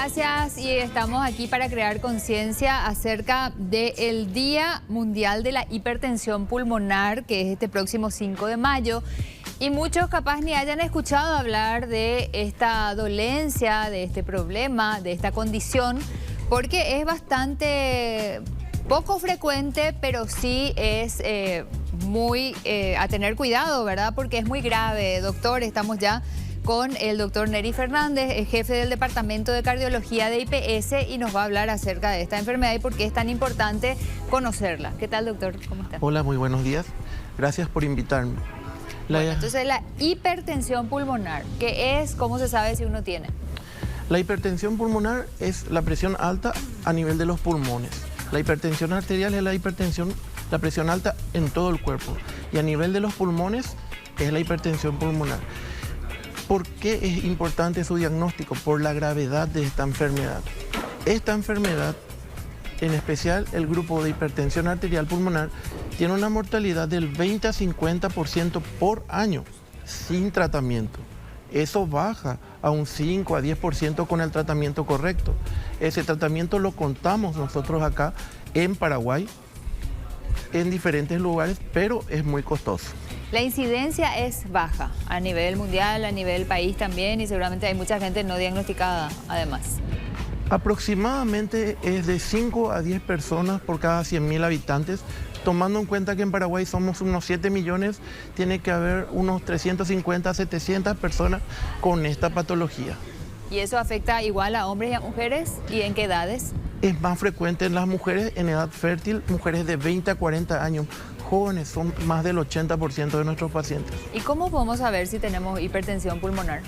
Gracias, y estamos aquí para crear conciencia acerca del Día Mundial de la Hipertensión Pulmonar, que es este próximo 5 de mayo. Y muchos capaz ni hayan escuchado hablar de esta dolencia, de este problema, de esta condición, porque es bastante poco frecuente, pero sí es muy a tener cuidado, ¿verdad? Porque es muy grave. Doctor, estamos ya con el doctor Neri Fernández, el jefe del Departamento de Cardiología de IPS, y nos va a hablar acerca de esta enfermedad y por qué es tan importante conocerla. ¿Qué tal, doctor? ¿Cómo está? Hola, muy buenos días. Gracias por invitarme. Bueno, entonces, la hipertensión pulmonar, ¿qué es? ¿Cómo se sabe si uno tiene? La hipertensión pulmonar es la presión alta a nivel de los pulmones. La hipertensión arterial es la presión alta en todo el cuerpo. Y a nivel de los pulmones es la hipertensión pulmonar. ¿Por qué es importante su diagnóstico? Por la gravedad de esta enfermedad. Esta enfermedad, en especial el grupo de hipertensión arterial pulmonar, tiene una mortalidad del 20 a 50% por año sin tratamiento. Eso baja a un 5 a 10% con el tratamiento correcto. Ese tratamiento lo contamos nosotros acá en Paraguay, en diferentes lugares, pero es muy costoso. La incidencia es baja a nivel mundial, a nivel país también, y seguramente hay mucha gente no diagnosticada además. Aproximadamente es de 5 a 10 personas por cada 100.000 habitantes. Tomando en cuenta que en Paraguay somos unos 7 millones, tiene que haber unos 350 a 700 personas con esta patología. ¿Y eso afecta igual a hombres y a mujeres? ¿Y en qué edades? Es más frecuente en las mujeres en edad fértil, mujeres de 20 a 40 años. Jóvenes son más del 80% de nuestros pacientes. ¿Y cómo podemos saber si tenemos hipertensión pulmonar?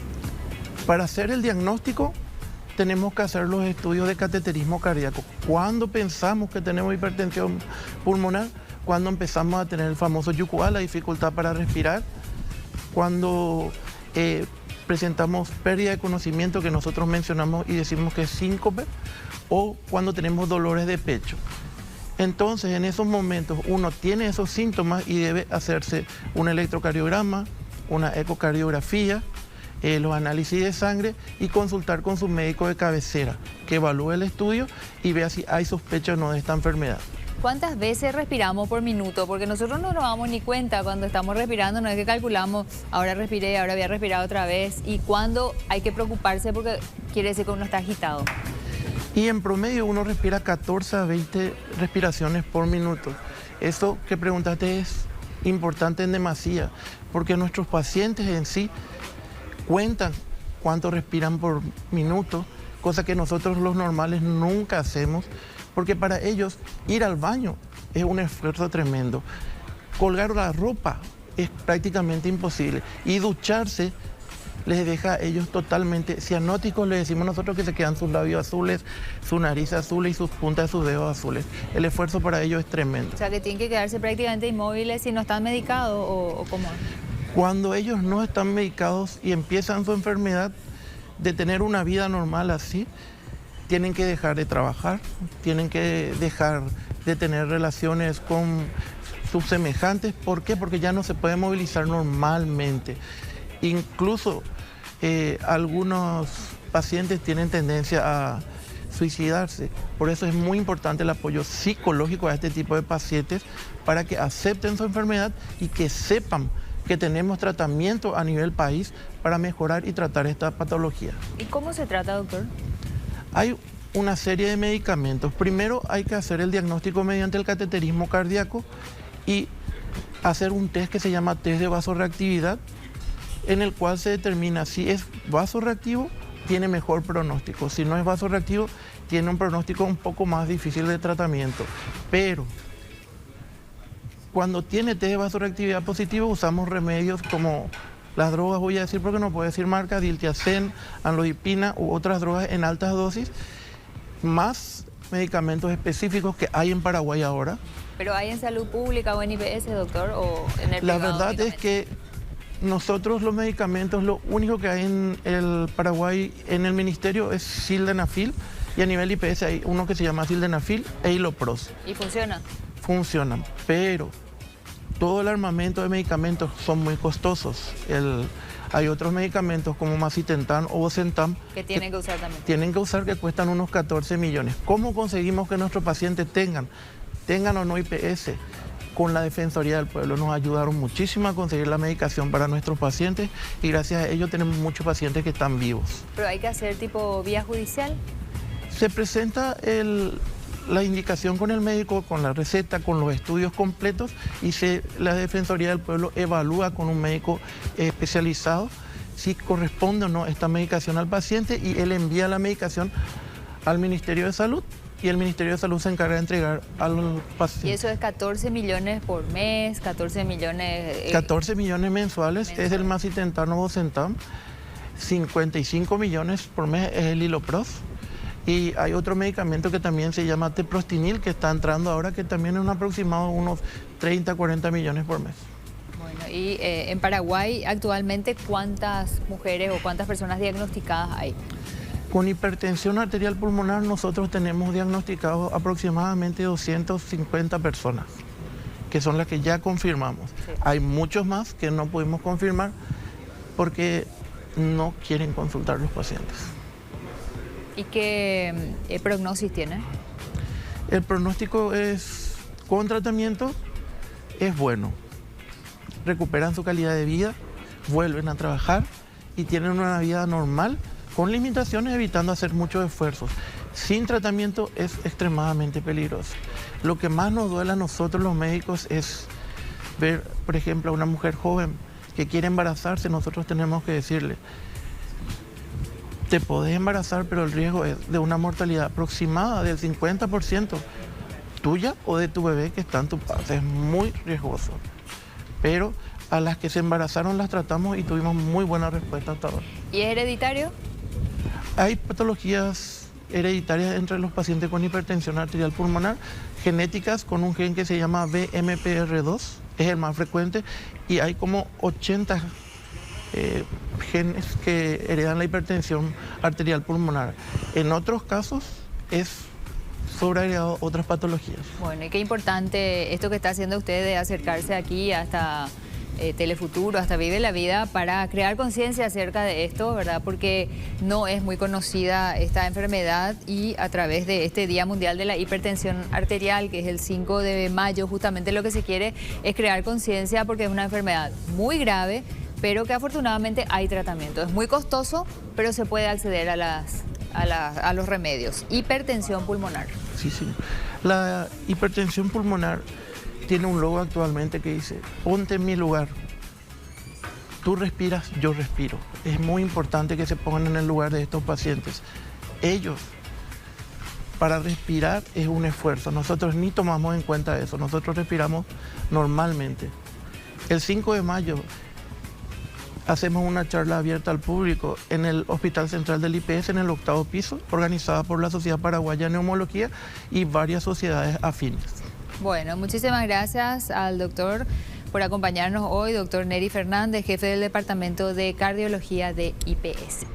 Para hacer el diagnóstico tenemos que hacer los estudios de cateterismo cardíaco. ¿Cuándo pensamos que tenemos hipertensión pulmonar? Cuando empezamos a tener el famoso YUCUA, la dificultad para respirar. Cuando presentamos pérdida de conocimiento, que nosotros mencionamos y decimos que es síncope, o cuando tenemos dolores de pecho. Entonces, en esos momentos uno tiene esos síntomas y debe hacerse un electrocardiograma, una ecocardiografía, los análisis de sangre y consultar con su médico de cabecera, que evalúe el estudio y vea si hay sospecha o no de esta enfermedad. ¿Cuántas veces respiramos por minuto? Porque nosotros no nos damos ni cuenta cuando estamos respirando, no es que calculamos, ahora respiré, ahora voy a respirar otra vez, y cuándo hay que preocuparse porque quiere decir que uno está agitado. Y en promedio uno respira 14 a 20 respiraciones por minuto. Eso que preguntaste es importante en demasía, porque nuestros pacientes en sí cuentan cuánto respiran por minuto, cosa que nosotros los normales nunca hacemos, porque para ellos ir al baño es un esfuerzo tremendo. Colgar la ropa es prácticamente imposible y ducharse les deja a ellos totalmente cianóticos. Le decimos nosotros que se quedan sus labios azules, su nariz azul y sus puntas de sus dedos azules. El esfuerzo para ellos es tremendo. O sea, que tienen que quedarse prácticamente inmóviles si no están medicados, o ¿cómo? Cuando ellos no están medicados y empiezan su enfermedad, de tener una vida normal así, tienen que dejar de trabajar, tienen que dejar de tener relaciones con sus semejantes. ¿Por qué? Porque ya no se puede movilizar normalmente. Incluso algunos pacientes tienen tendencia a suicidarse. Por eso es muy importante el apoyo psicológico a este tipo de pacientes para que acepten su enfermedad y que sepan que tenemos tratamiento a nivel país para mejorar y tratar esta patología. ¿Y cómo se trata, doctor? Hay una serie de medicamentos. Primero hay que hacer el diagnóstico mediante el cateterismo cardíaco y hacer un test que se llama test de vasorreactividad, en el cual se determina si es vasorreactivo, tiene mejor pronóstico. Si no es vasorreactivo, tiene un pronóstico un poco más difícil de tratamiento. Pero cuando tiene test de vasorreactividad positivo, usamos remedios como las drogas, voy a decir porque no puedo decir marca, diltiazem, amlodipina u otras drogas en altas dosis, más medicamentos específicos que hay en Paraguay ahora. ¿Pero hay en salud pública o en IPS, doctor, o en el La privado? verdad es que nosotros los medicamentos, lo único que hay en el Paraguay, en el ministerio, es sildenafil, y a nivel IPS hay uno que se llama sildenafil e hilopros. ¿Y funciona? Funcionan, pero todo el armamento de medicamentos son muy costosos. Hay otros medicamentos como macitentan o bosentan Que tienen que usar también. tienen que usar, que cuestan unos 14 millones. ¿Cómo conseguimos que nuestros pacientes tengan o no IPS? Con la Defensoría del Pueblo nos ayudaron muchísimo a conseguir la medicación para nuestros pacientes y gracias a ello tenemos muchos pacientes que están vivos. Pero hay que hacer tipo vía judicial. Se presenta la indicación con el médico, con la receta, con los estudios completos y la Defensoría del Pueblo evalúa con un médico especializado si corresponde o no esta medicación al paciente y él envía la medicación al Ministerio de Salud y el Ministerio de Salud se encarga de entregar a los pacientes. Y eso es 14 millones por mes, 14 millones... 14 millones mensuales es el macitentan o bosentan, 55 millones por mes es el Hiloprof. Y hay otro medicamento que también se llama teprostinil, que está entrando ahora, que también es un aproximado de unos 30, 40 millones por mes. Bueno, y en Paraguay actualmente, ¿cuántas mujeres o cuántas personas diagnosticadas hay? Con hipertensión arterial pulmonar nosotros tenemos diagnosticados aproximadamente 250 personas, que son las que ya confirmamos. Sí. Hay muchos más que no pudimos confirmar porque no quieren consultar los pacientes. ¿Y qué prognosis tiene? El pronóstico es, con tratamiento, es bueno. Recuperan su calidad de vida, vuelven a trabajar y tienen una vida normal, con limitaciones, evitando hacer muchos esfuerzos. Sin tratamiento es extremadamente peligroso. Lo que más nos duele a nosotros los médicos es ver, por ejemplo, a una mujer joven que quiere embarazarse. Nosotros tenemos que decirle: te podés embarazar, pero el riesgo es de una mortalidad aproximada del 50% tuya o de tu bebé que está en tu panza. Es muy riesgoso. Pero a las que se embarazaron las tratamos y tuvimos muy buena respuesta hasta ahora. ¿Y es hereditario? Hay patologías hereditarias entre los pacientes con hipertensión arterial pulmonar, genéticas con un gen que se llama BMPR2, es el más frecuente, y hay como 80 genes que heredan la hipertensión arterial pulmonar. En otros casos es sobreagregado otras patologías. Bueno, y qué importante esto que está haciendo usted de acercarse aquí hasta Telefuturo, hasta Vive la Vida, para crear conciencia acerca de esto, ¿verdad? Porque no es muy conocida esta enfermedad y a través de este Día Mundial de la Hipertensión Arterial, que es el 5 de mayo, justamente lo que se quiere es crear conciencia porque es una enfermedad muy grave, pero que afortunadamente hay tratamiento. Es muy costoso, pero se puede acceder a los remedios. Hipertensión pulmonar. Sí, sí. La hipertensión pulmonar tiene un logo actualmente que dice: ponte en mi lugar. Tú respiras, yo respiro. Es muy importante que se pongan en el lugar de estos pacientes. Ellos, para respirar es un esfuerzo. Nosotros ni tomamos en cuenta eso. Nosotros respiramos normalmente. El 5 de mayo hacemos una charla abierta al público en el Hospital Central del IPS, en el 8º piso, organizada por la Sociedad Paraguaya de Neumología y varias sociedades afines. Bueno, muchísimas gracias al doctor por acompañarnos hoy, doctor Neri Fernández, jefe del Departamento de Cardiología de IPS.